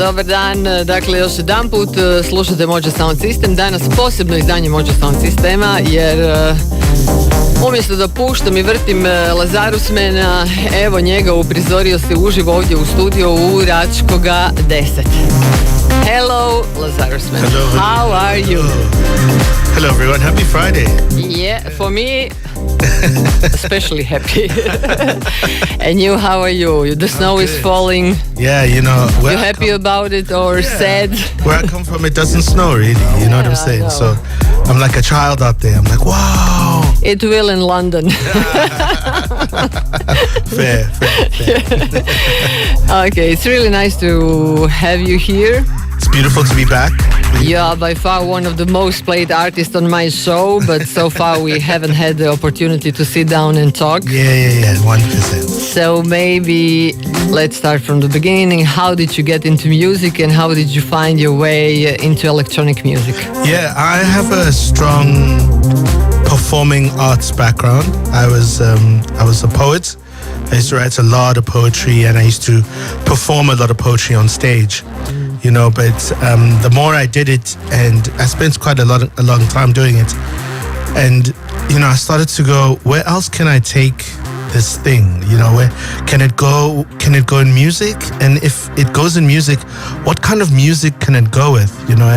Dobar dan, dakle još jedan put slušate MOJO Sound System, danas posebno izdanje MOJO Sound Sistema jer umjesto da puštam i vrtim Lazarusmana, evo njega uprizorio se uživo ovdje u studiju u Račkoga 10. Hello Lazarusman. Hello. How are you? Hello everyone, happy Friday. Yeah, for me especially happy. And you, how are you? The snow is falling. Yeah, you know. You happy about it or sad? Where I come from, it doesn't snow really. You know what I'm saying? So I'm like a child out there. I'm like, wow. It will in London. Fair. Okay, it's really nice to have you here. It's beautiful to be back. You are by far one of the most played artists on my show, but so far we haven't had the opportunity to sit down and talk. Yeah, 100%. So maybe let's start from the beginning. How did you get into music and how did you find your way into electronic music? Yeah, I have a strong performing arts background. I was a poet. I used to write a lot of poetry and I used to perform a lot of poetry on stage. You know, but the more I did it, and I spent quite a long time doing it, and you know, I started to go, where else can I take this thing? You know, where can it go? Can it go in music? And if it goes in music, what kind of music can it go with? You know,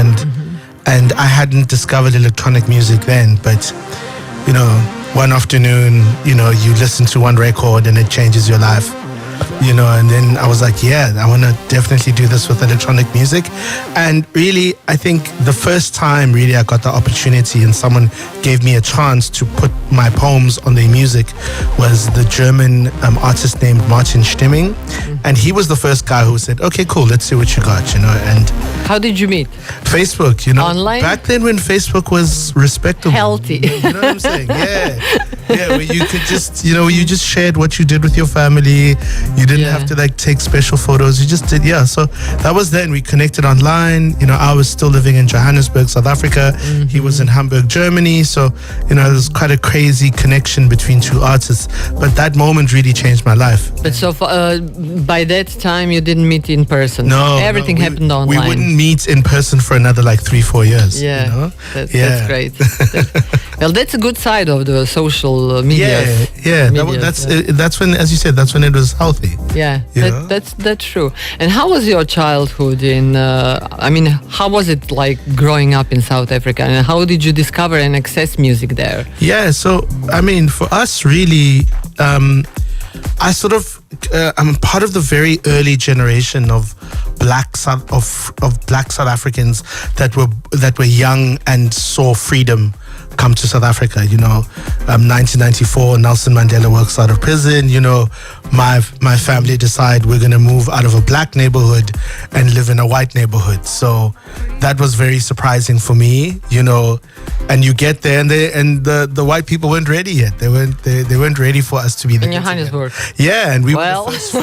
and I hadn't discovered electronic music then, but you know, one afternoon, you know, you listen to one record and it changes your life. You know, and then I was like, yeah, I want to definitely do this with electronic music. And really, I think the first time really I got the opportunity and someone gave me a chance to put my poems on their music was the German artist named Martin Stimming. And he was the first guy who said, okay, cool, let's see what you got, you know. And how did you meet? Facebook, you know. Online? Back then when Facebook was respectable. Healthy. You know what I'm saying? Yeah. Yeah, where you could just, you know, where you just shared what you did with your family. You didn't have to like take special photos. You just did, So that was then. We connected online. You know, I was still living in Johannesburg, South Africa. Mm-hmm. He was in Hamburg, Germany. So, you know, there was quite a crazy connection between two artists. But that moment really changed my life. But so far, by that time, you didn't meet in person. No. Everything happened online. We wouldn't meet in person for another like 3-4 years. Yeah. You know? That's great. Well, that's a good side of the social media. Yeah. That's when, as you said, that's when it was healthy. Yeah, that's true. And how was your childhood in? I mean, how was it like growing up in South Africa? And how did you discover and access music there? Yeah, so I mean, for us, really, I sort of I'm part of the very early generation of black South Africans that were young and saw freedom come to South Africa. You know, 1994, Nelson Mandela walks out of prison. You know, my family decide we're going to move out of a black neighborhood and live in a white neighborhood. So that was very surprising for me. You know, and you get there and the white people weren't ready yet. They weren't ready for us to be there. In Johannesburg. Yeah, and we were the first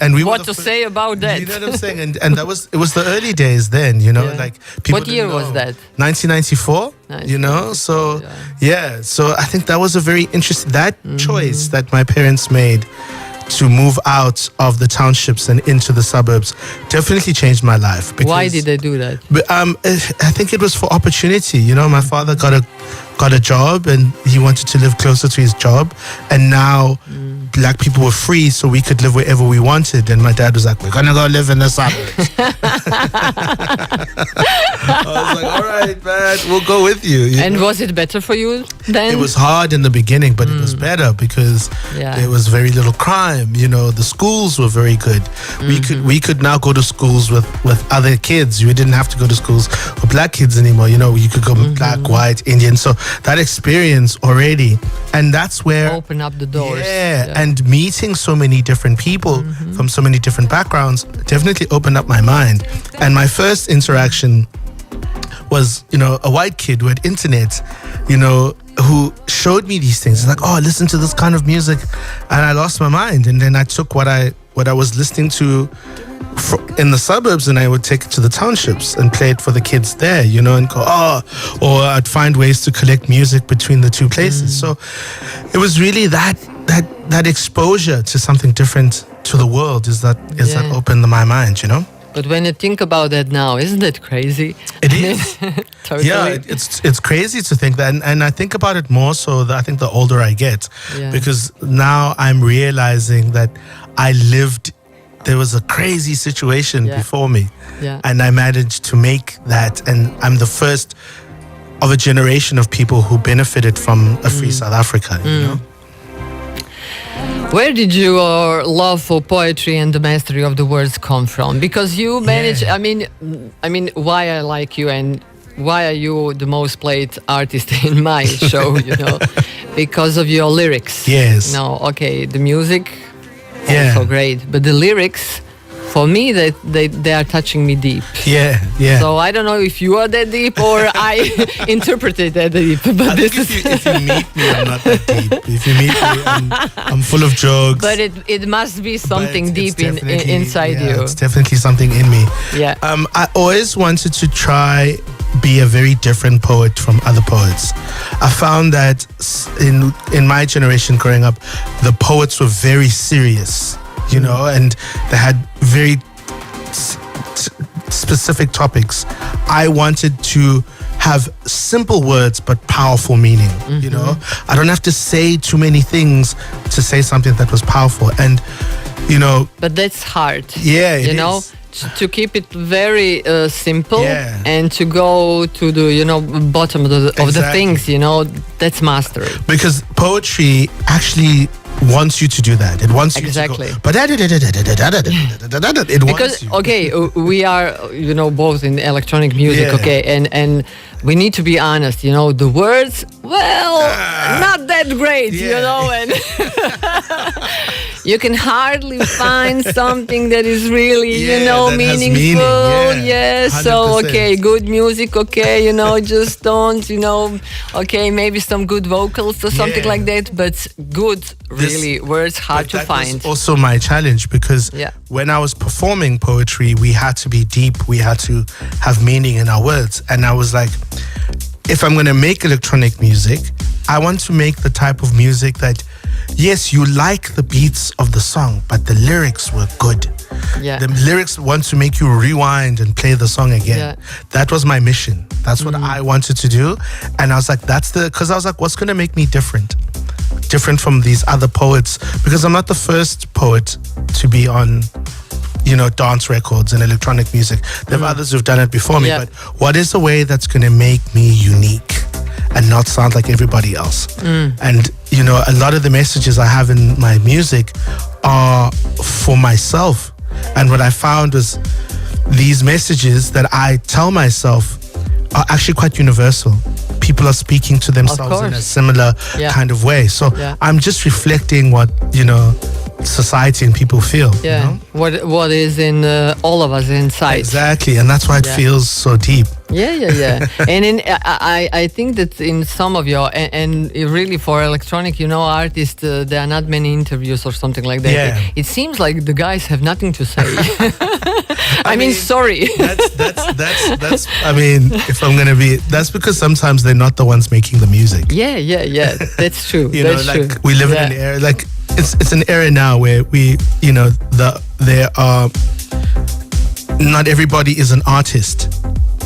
and we what to say about that? You know what I'm saying? And it was the early days then. You know, like people. What year was that? 1994. You know, so so I think that was a very interesting choice that my parents made to move out of the townships and into the suburbs definitely changed my life. Why did they do that? But, I think it was for opportunity. You know, my father got a job and he wanted to live closer to his job, and now black people were free, so we could live wherever we wanted. And my dad was like, we're gonna go live in the suburbs. I was like, all right, man, we'll go with you. And was it better for you then? It was hard in the beginning, but it was better because there was very little crime. You know, the schools were very good. We could now go to schools with other kids. We didn't have to go to schools with black kids anymore. You know, you could go with black, white, Indian. So that experience already, and that's where open up the doors. And meeting so many different people from so many different backgrounds definitely opened up my mind. And my first interaction was, you know, a white kid who had internet, you know, who showed me these things. It's like, oh, listen to this kind of music, and I lost my mind. And then I took what I was listening to in the suburbs, and I would take it to the townships and play it for the kids there, you know, and go, or I'd find ways to collect music between the two places. So it was really that exposure to something different to the world is that opened my mind, you know. But when you think about that now, isn't that crazy? It is. Totally. Yeah, it's crazy to think that, and I think about it more so that I think the older I get, because now I'm realizing that there was a crazy situation before me, and I managed to make that, and I'm the first of a generation of people who benefited from a free South Africa, you know? Where did your love for poetry and the mastery of the words come from? Because you manage, I mean, why I like you and why are you the most played artist in my show, you know? Because of your lyrics. Yes. No, okay, the music, also great, but the lyrics, for me, they are touching me deep. Yeah. So I don't know if you are that deep or I interpreted that deep. But if you meet me, I'm not that deep. If you meet me, I'm full of jokes. But it must be something deep inside you. It's definitely something in me. Yeah. I always wanted to try be a very different poet from other poets. I found that in my generation growing up, the poets were very serious, you know, and they had very specific topics. I wanted to have simple words but powerful meaning, you know. I don't have to say too many things to say something that was powerful, and you know. But that's hard. Yeah, you know. To keep it very simple and to go to the bottom of the things, you know, that's mastery. Because poetry actually wants you to do that. It wants you to go. But it wants you. Okay, we are both in electronic music, and we need to be honest, the words, not that great, and you can hardly find something that is really, meaningful. So, good music, just don't, maybe some good vocals or something like that, but good, really, words hard to find. That was also my challenge, because when I was performing poetry, we had to be deep, we had to have meaning in our words, and I was like, if I'm going to make electronic music, I want to make the type of music that, yes, you like the beats of the song, but the lyrics were good. Yeah. The lyrics want to make you rewind and play the song again. Yeah. That was my mission. That's what I wanted to do. And I was like, because I was like, what's going to make me different from these other poets? Because I'm not the first poet to be on dance records and electronic music. There are others who've done it before me, but what is a way that's going to make me unique and not sound like everybody else? And a lot of the messages I have in my music are for myself, and what I found was these messages that I tell myself are actually quite universal. People are speaking to themselves in a similar kind of way. So I'm just reflecting what society and people feel. Yeah, what is in all of us inside. Exactly, and that's why it feels so deep. Yeah. And I think that in some of your and really for electronic, artists, there are not many interviews or something like that. Yeah. It seems like the guys have nothing to say. I mean, sorry. That's. I mean, if I'm gonna be, that's because sometimes they're not the ones making the music. Yeah. That's true. That's true. We live in an era like. It's an era now where there are not everybody is an artist.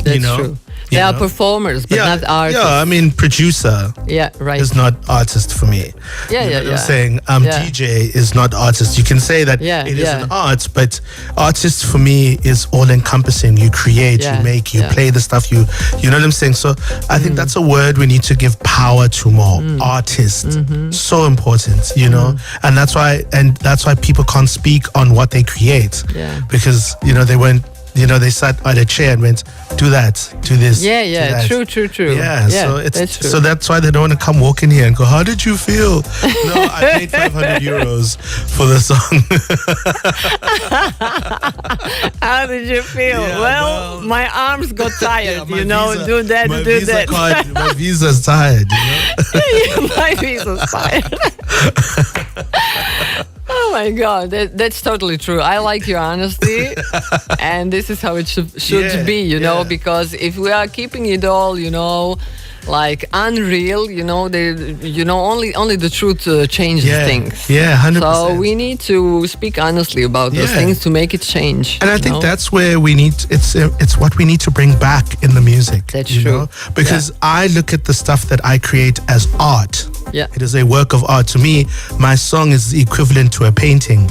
That's true. They are performers, but not artists. Yeah, I mean, producer is not artist for me. I'm saying DJ is not artist. You can say that it is an art, but artist for me is all-encompassing. You create, you make, you play the stuff, you know what I'm saying? So I think that's a word we need to give power to more. Artist. So important, and that's why people can't speak on what they create. Because, they weren't, they sat on a chair and went, do that, do this. Yeah, do that. True. Yeah, so that's why they don't want to come walk in here and go, how did you feel? No, I paid 500 euros for the song. How did you feel? Yeah, my arms got tired, do that, my do visa that. Card, my visa's tired, My visa's tired. Oh my God, that's totally true. I like your honesty, and this is how it should be, because if we are keeping it all, like unreal. Only the truth changes things. Yeah, 100%. So we need to speak honestly about those things to make it change. And I think that's where we need. It's what we need to bring back in the music. That's true. Because I look at the stuff that I create as art. Yeah. It is a work of art. To me, my song is equivalent to a painting,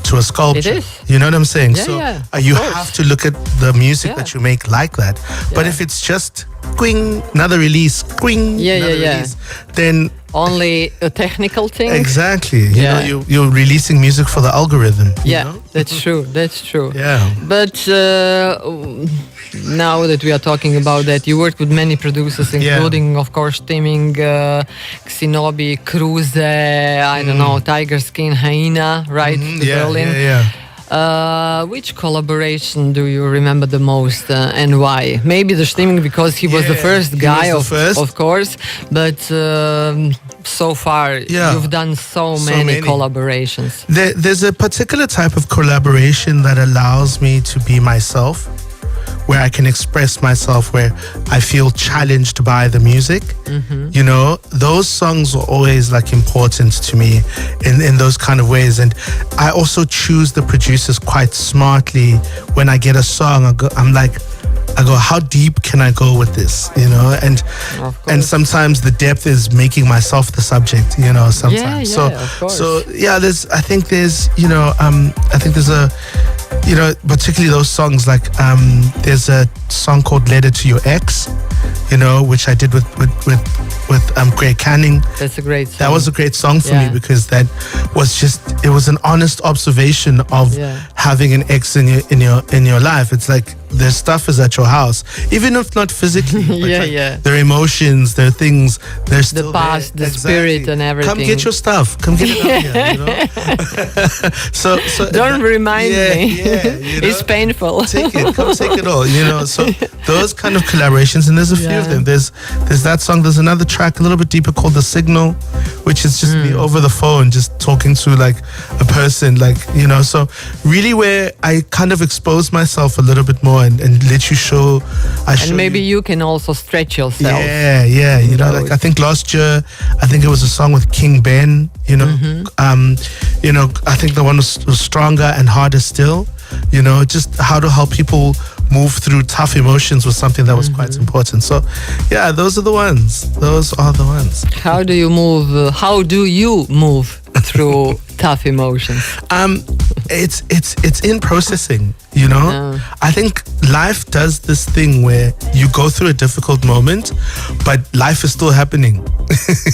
to a sculpture. It is. You know what I'm saying? You course. have to look at the music that you make like that. But if it's just quing, another release, quing, another release, then only a technical thing. Exactly. You know, you're releasing music for the algorithm. Yeah, you know? That's true. That's true. Yeah. But now that we are talking about that, you worked with many producers, including, of course, Timing, Xinobi, Cruze, I don't know, Tiger Skin, Hyena, right? Berlin. Which collaboration do you remember the most and why? Maybe the Stimming, because he was the first guy, of course, but so far you've done so many collaborations. There's a particular type of collaboration that allows me to be myself, where I can express myself, where I feel challenged by the music. You know, those songs are always like important to me in those kind of ways. And I also choose the producers quite smartly. When I get a song, I go, how deep can I go with this? You know, and sometimes the depth is making myself the subject. You know, sometimes. I think there's particularly those songs like there's a song called "Letter to Your Ex," you know, which I did with Greg Canning. That's a great song. That was a great song for me because that was it was an honest observation of having an ex in your life. It's like their stuff is at your house, even if not physically. But their emotions, their things, they're still the past, there. the spirit, and everything. Come get your stuff. Come get it out here. You know. so don't remind me. Yeah, you know? It's painful. Take it all. You know. So those kind of collaborations, and there's a few of them. There's that song. There's another track a little bit deeper called "The Signal," which is just me over the phone, just talking to like a person, like, you know. So really, where I kind of expose myself a little bit more and let you show. And maybe you can also stretch yourself. Yeah. You know, like I think last year, I think it was a song with King Ben. You know, I think the one was Stronger and Harder Still. You know, just how to help people move through tough emotions was something that was quite important. So, yeah, those are the ones. How do you move through tough emotions? It's in processing, you know. I think life does this thing where you go through a difficult moment, but life is still happening.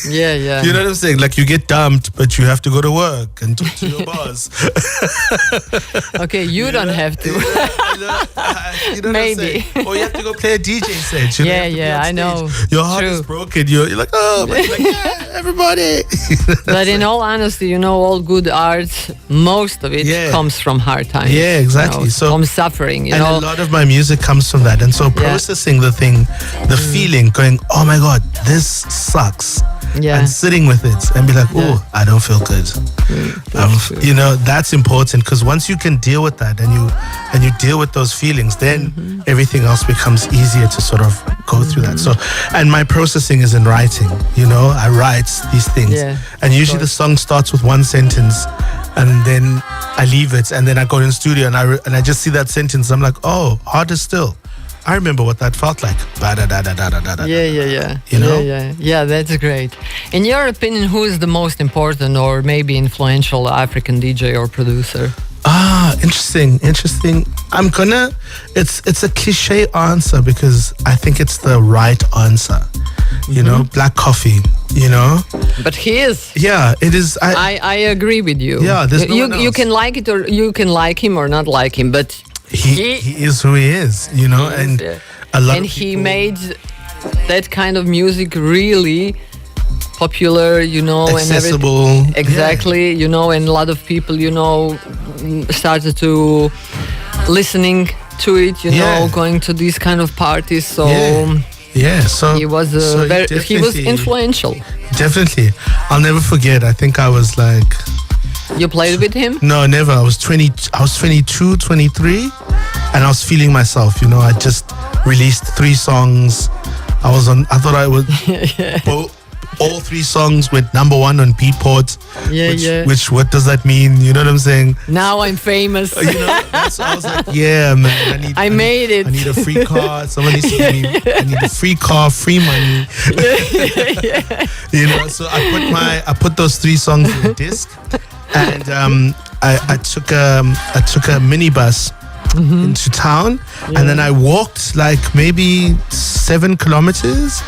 Yeah. You know what I'm saying? Like you get dumped, but you have to go to work and talk to your boss. Okay, you don't have to. You know maybe. What I'm saying? Or you have to go play a DJ set. You Yeah, I know. Your heart is broken. You're like, oh, but you're like, yeah, everybody. But in all honesty, you know, all good art, most of it comes from hard times. Yeah, exactly. You know, so from suffering, you and know. a lot of my music comes from that. And so processing the thing, the feeling, going, oh my God, this sucks. Yeah. And sitting with it and be like, oh, I don't feel good. You know, that's important, because once you can deal with that and you deal with those feelings, then everything else becomes easier to sort of go through that. So, and my processing is in writing. You know, I write these things, and usually the song starts with one sentence, and then I leave it, and then I go in the studio and I just see that sentence. I'm like, oh, Harder Still. I remember what that felt like. Yeah. You know? Yeah, that's great. In your opinion, who is the most important or maybe influential African DJ or producer? Interesting. It's a cliche answer because I think it's the right answer. You know, Black Coffee, you know? But he is. Yeah, it is. I agree with you. Yeah, there's no one else. You can like it or you can like him or not like him, but he is who he is, you know? And a lot of people, he made that kind of music really popular, you know, accessible. And exactly, you know, and a lot of people, you know, started to listening to it, you know, going to these kind of parties. So so he was he was influential. Definitely. I'll never forget. I think I was like, you played with him? No, never. I was 22, 23, and I was feeling myself, you know. I just released 3 songs. I thought I would. All 3 songs went number 1 on Beatport. Which what does that mean? You know what I'm saying? Now I'm famous. I was like, yeah, man. I made it. I need a free car. Someone needs to give me. I need a free car, free money. So I put those 3 songs in a disc, and I took a minibus into town, and then I walked like maybe 7 kilometers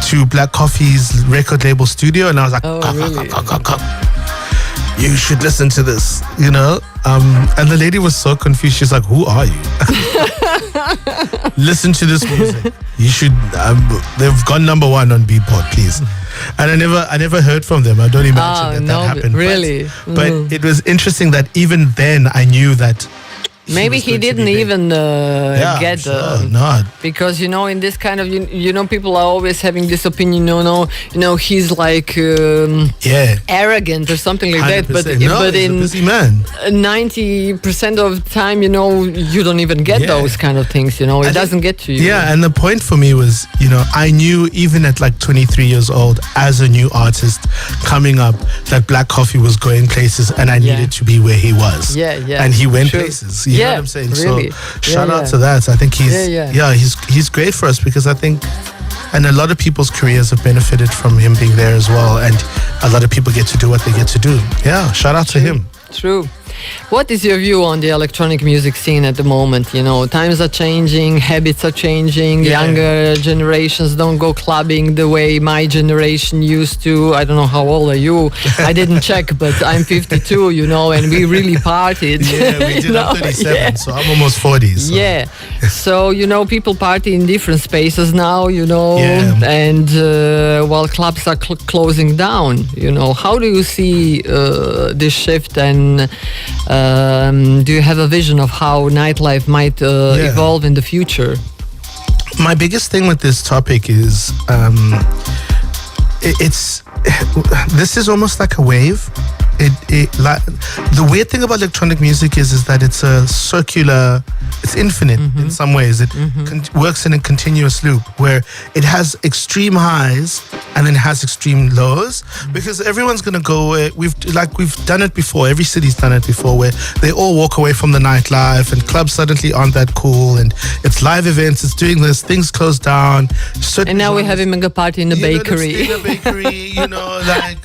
to Black Coffee's record label studio, and I was like, you should listen to this, and the lady was so confused. She's like, who are you? Listen to this music. You should. They've gone number 1 on Beatport, please. And I never heard from them. I don't imagine that happened. Really? But it was interesting that even then I knew that. Maybe he didn't even get not because in this kind of people are always having this opinion. He's like arrogant or something like that. But he's a busy man. 90% of the time, you don't even get those kind of things. It doesn't get to you. Yeah, and the point for me was, I knew even at like 23 years old, as a new artist coming up, that Black Coffee was going places, and I needed to be where he was. And he went places. You know what I'm saying? Really. So shout out to that. I think he's great for us, because I think, and a lot of people's careers have benefited from him being there as well, and a lot of people get to do what they get to do. Yeah, shout out to him. True. What is your view on the electronic music scene at the moment? Times are changing, habits are changing, younger generations don't go clubbing the way my generation used to. I don't know how old are you. I didn't check, but I'm 52, and we really partied. Yeah, we did. I'm 37, so I'm almost 40. So. Yeah. So, people party in different spaces now, and while clubs are closing down, how do you see this shift, and do you have a vision of how nightlife might evolve in the future? My biggest thing with this topic is this is almost like a wave. The weird thing about electronic music is that it's a circular, it's infinite in some ways. It works in a continuous loop where it has extreme highs and then it has extreme lows, because everyone's gonna go. We've done it before. Every city's done it before, where they all walk away from the nightlife and clubs suddenly aren't that cool, and it's live events. It's doing this. Things close down. And now we're having a party in the bakery. In a bakery, like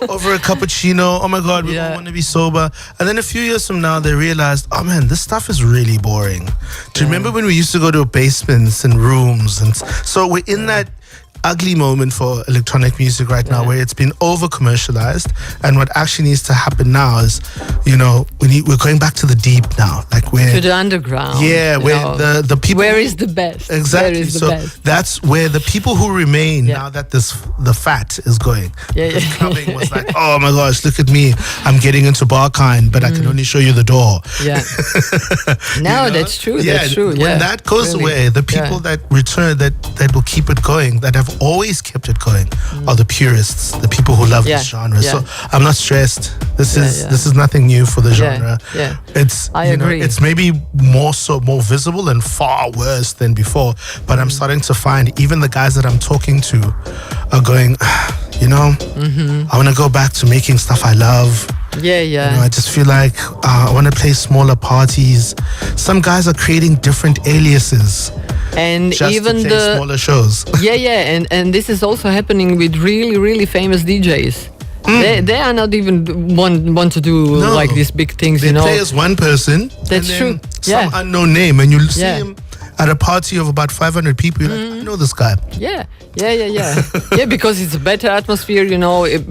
over a cappuccino. Oh my God, we don't want to be sober. And then a few years from now, they realized, oh man, this stuff is really boring. Do you remember when we used to go to basements and rooms? And so we're in that ugly moment for electronic music right now, where it's been over commercialized, and what actually needs to happen now is, we're going back to the deep now, like where to the underground. Yeah, where the people. Where is the best? Exactly. Where is the best? That's where the people who remain now that the fat is going. Clubbing was like, oh my gosh, look at me, I'm getting into Barkind, but I can only show you the door. Yeah. No, that's true. That's true. When that goes away, the people that return, that will keep it going, that have always kept it going, are the purists, the people who love this genre. So I'm not stressed. This is nothing new for the genre. It's I agree. It's maybe more visible and far worse than before, but I'm starting to find even the guys that I'm talking to are going, I want to go back to making stuff I love. I just feel like I want to play smaller parties. Some guys are creating different aliases. And just even to play smaller shows. and this is also happening with really, really famous DJs. They are not even want to do like these big things, They play as one person. That's true. Some unknown name, and you see him at a party of about 500 people. You're like, I know this guy. Yeah, because it's a better atmosphere,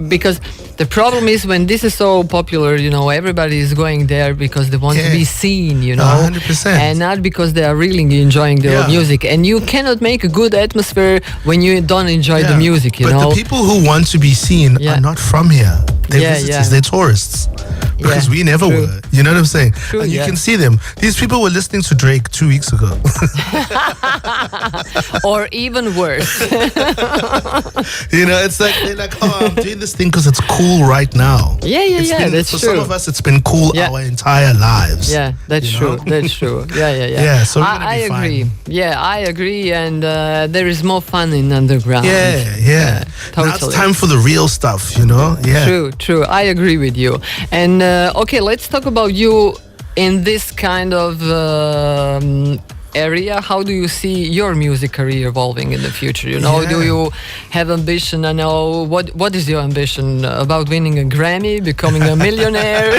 because the problem is when this is so popular, everybody is going there because they want to be seen, 100%. And not because they are really enjoying their own music. And you cannot make a good atmosphere when you don't enjoy the music, But the people who want to be seen are not from here. They're visitors, they're tourists. because we never were. You know what I'm saying? True, and you can see them. These people were listening to Drake 2 weeks ago. Or even worse. You know, it's like they're like, oh, I'm doing this thing because it's cool right now. That's for true. some of us, it's been cool our entire lives. Yeah, that's true. That's true. Yeah. Yeah, so I agree. Fine. Yeah, I agree. And there is more fun in underground. Yeah. Totally. Now it's time for the real stuff, you know? Yeah. True. I agree with you. And okay, let's talk about you in this kind of area. How do you see your music career evolving in the future? You know, do you have ambition? I know what is your ambition about winning a Grammy, becoming a millionaire,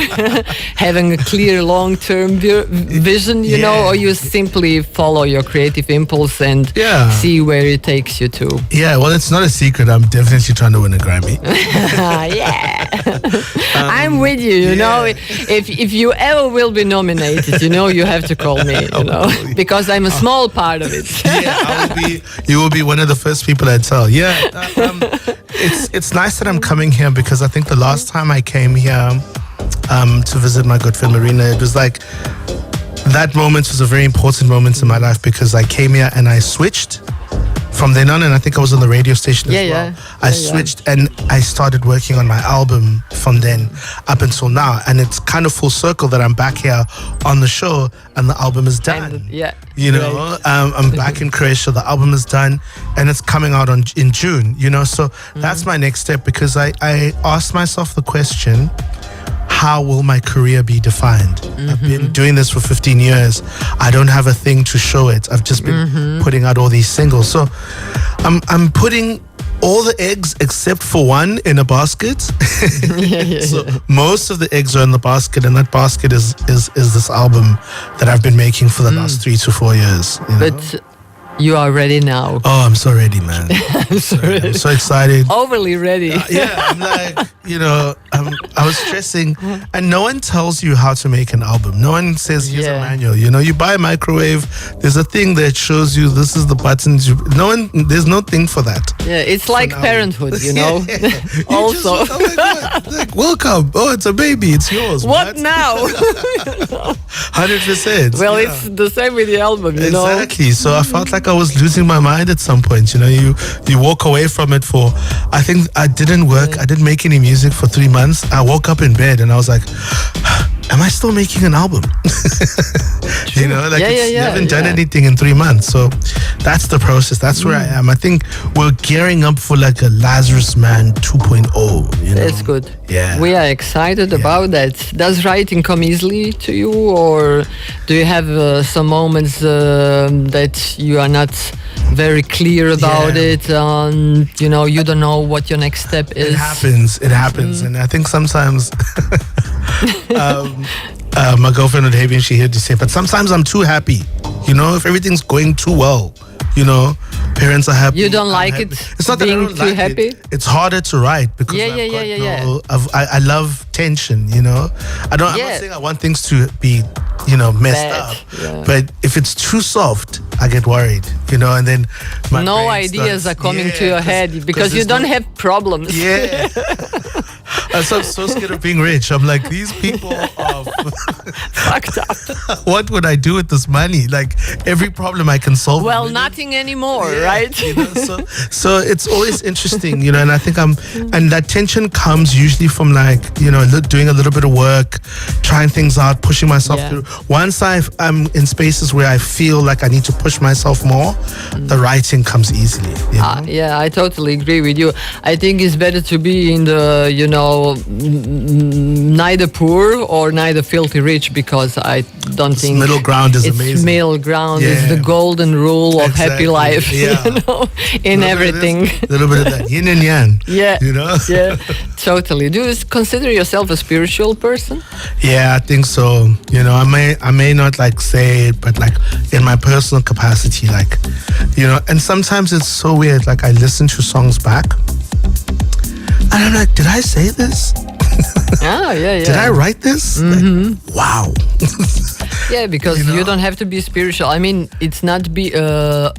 having a clear long-term vision? You know, or you simply follow your creative impulse and see where it takes you to? Yeah, well, it's not a secret. I'm definitely trying to win a Grammy. I'm with you. You know, if you ever will be nominated, you know, you have to call me. You know, because I'm a small part of it. You will be one of the first people I tell. It's nice that I'm coming here because I think the last time I came here to visit my good friend Marina, it was like that moment was a very important moment in my life because I came here and I switched from then on, and I think I was on the radio station as well. I switched and I started working on my album from then up until now, and it's kind of full circle that I'm back here on the show and the album is done. You know, I'm back in Croatia, the album is done, and it's coming out in June, you know, so that's my next step because I asked myself the question, how will my career be defined? I've been doing this for 15 years. I don't have a thing to show it. I've just been putting out all these singles. So I'm putting all the eggs except for one in a basket. So most of the eggs are in the basket, and that basket is this album that I've been making for the last 3 to 4 years. You know? But you are ready now. Oh, I'm so ready, man. I'm so excited. Overly ready. I'm like, you know, I was stressing, and no one tells you how to make an album. No one says, here's a manual. You know, you buy a microwave, there's a thing that shows you this is the buttons. There's no thing for that. Yeah, it's like parenthood, you know. Also. Like, welcome. Oh, it's a baby. It's yours. What now? 100%. Well, it's the same with the album, you know. Exactly. So I felt like I was losing my mind at some point. You know, you walk away from it for, I think I didn't work. I didn't make any music for 3 months. I woke up in bed and I was like, am I still making an album? You know, like you haven't done anything in 3 months. So that's the process. That's where I am. I think we're gearing up for like a Lazarusman 2.0. You know? That's good. Yeah. We are excited about that. Does writing come easily to you, or do you have some moments that you are not very clear about it? You know, you don't know what your next step is. It happens. And I think sometimes my girlfriend would hate me and she heard to say, but sometimes I'm too happy. You know, if everything's going too well, you know, parents are happy. You don't like it? It's not being that I don't too like happy? It's harder to write because I love tension, you know. I'm not saying I want things to be, you know, messed up. Yeah. But if it's too soft, I get worried, you know, and then my ideas are coming to your head because you don't have problems. Yeah. I'm so scared of being rich. I'm like, these people are fucked up. What would I do with this money? Like, every problem I can solve. Well, nothing anymore, right? You know, so it's always interesting, you know, and I think and that tension comes usually from like, you know, doing a little bit of work, trying things out, pushing myself through. Once I'm in spaces where I feel like I need to push myself more, the writing comes easily. You know? Yeah, I totally agree with you. I think it's better to be in the, you know, neither poor or neither filthy rich, because I don't think middle ground is amazing. Middle ground is the golden rule of happy life. You know, in everything. A little bit of that yin and yang. You know. Totally. Do you consider yourself a spiritual person? Yeah, I think so. You know, I may not like say it, but like in my personal capacity, like, you know, and sometimes it's so weird. Like I listen to songs back, and I'm like, did I say this? Did I write this? Like, wow. Yeah, because you don't have to be spiritual. I mean, it's not be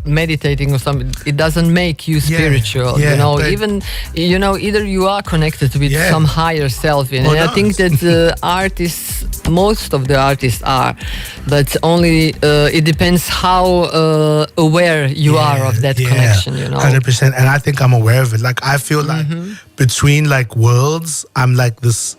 meditating or something. It doesn't make you spiritual. Even either you are connected with some higher self, and I think that artists, most of the artists are, but only it depends how aware you are of that connection. 100%. And I think I'm aware of it. Like I feel like between like worlds, I'm like this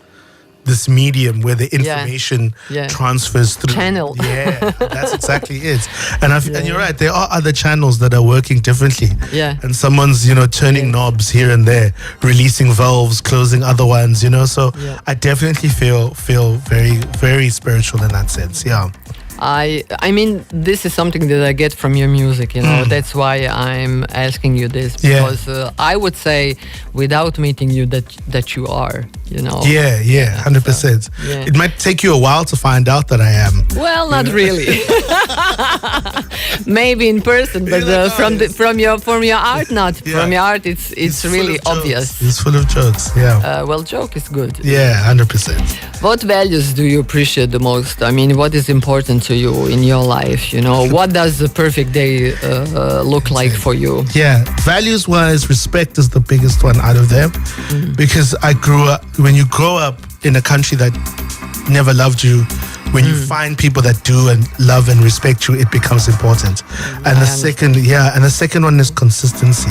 medium where the information transfers through. Channel. Yeah, that's exactly it. And and you're right, there are other channels that are working differently. Yeah. And someone's, turning knobs here and there, releasing valves, closing other ones, So I definitely feel very, very spiritual in that sense. Yeah. I mean, this is something that I get from your music, That's why I'm asking you this, because I would say, without meeting you, that you are, Yeah, 100%. Yeah. It might take you a while to find out that I am. Well, not really. Maybe in person, but from your art, not from your art. It's really obvious. It's full of jokes. Yeah. Well, joke is good. Yeah, 100%. What values do you appreciate the most? I mean, what is important to you in your life? What does the perfect day look like for you? Yeah, values-wise, respect is the biggest one out of them, because when you grow up in a country that never loved you, when you find people that do and love and respect you, it becomes important. And the second one is consistency.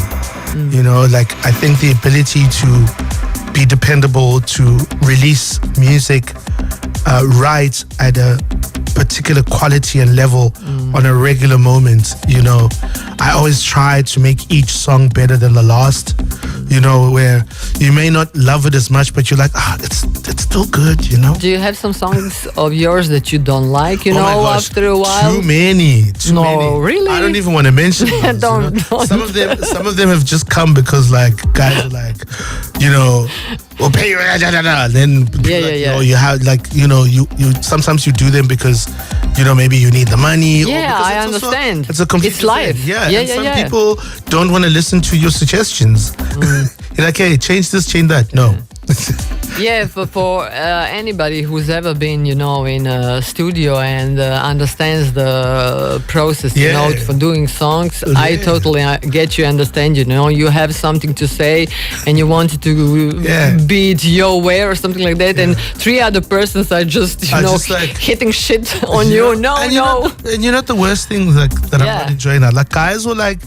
Like I think the ability to be dependable, to release music right at a particular quality and level on a regular moment. I always try to make each song better than the last. Where you may not love it as much, but you're like, it's still good. Do you have some songs of yours that you don't like? After a while, too many. Really? I don't even want to mention those, don't. Some of them have just come because like guys are like, we'll pay you. Then you have like you sometimes you do them because maybe you need the money. Yeah, I understand. It's a complete It's life. Some people don't want to listen to your suggestions. You're like, hey, change this, change that. No. Yeah, for anybody who's ever been, in a studio and understands the process, for doing songs, I totally get you, understand, you have something to say and you want it to be it your way or something like that, and three other persons are just, hitting shit on you. No. And the worst thing that I'm not enjoying that, like guys will like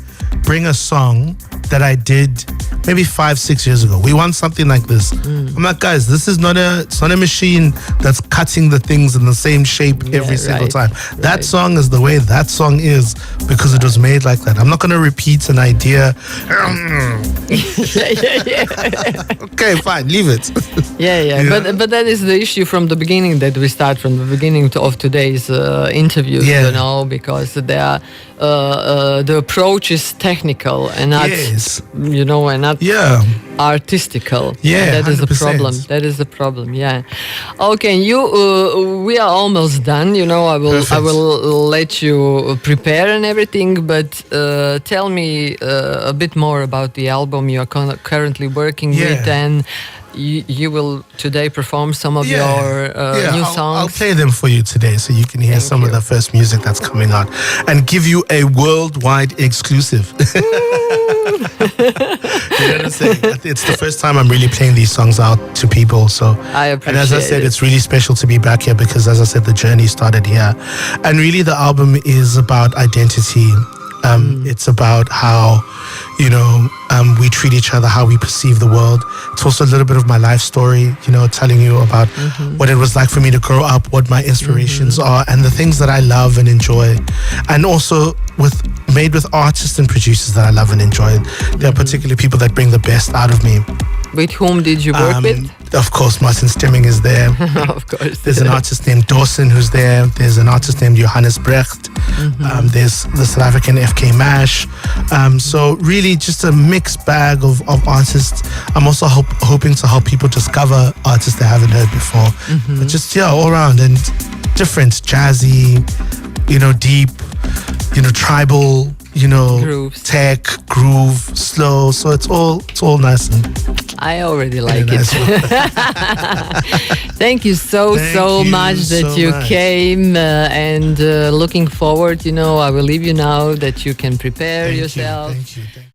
bring a song that I did maybe 5-6 years ago. We want something like this. I'm like, guys, this is not a machine that's cutting the things in the same shape every single time. That song is the way that song is because it was made like that. I'm not going to repeat an idea. Okay, fine, leave it. But that is the issue from the beginning, that we start from the beginning of today's interviews, because they are the approach is technical and not and not artistical. That is 100%. The problem. Okay, we are almost done. I will let you prepare and everything, but tell me a bit more about the album you are currently working with, and you will today perform some of your new songs. I'll play them for you today so you can hear some of the first music that's coming out and give you a worldwide exclusive. You know what I'm saying? It's the first time I'm really playing these songs out to people. So I appreciate it. And as I said, it's really special to be back here because, as I said, the journey started here. And really the album is about identity. It's about how, we treat each other, how we perceive the world. It's also a little bit of my life story, telling you about what it was like for me to grow up, what my inspirations are, and the things that I love and enjoy. And also made with artists and producers that I love and enjoy. There are particularly people that bring the best out of me. With whom did you work with? Of course, Martin Stemming is there. Of course. There's an artist named Dawson who's there. There's an artist named Johannesburga. There's the South African FK Mash. So really just a mixed bag of artists. I'm also hoping to help people discover artists they haven't heard before. But just, all around and different, jazzy, deep, tribal, grooves. tech, groove, slow. So it's all nice and I already like Yeah, it. that's Thank you so Thank you much that so you much. came and looking forward. I will leave you now that you can prepare Thank you, yourself. thank you.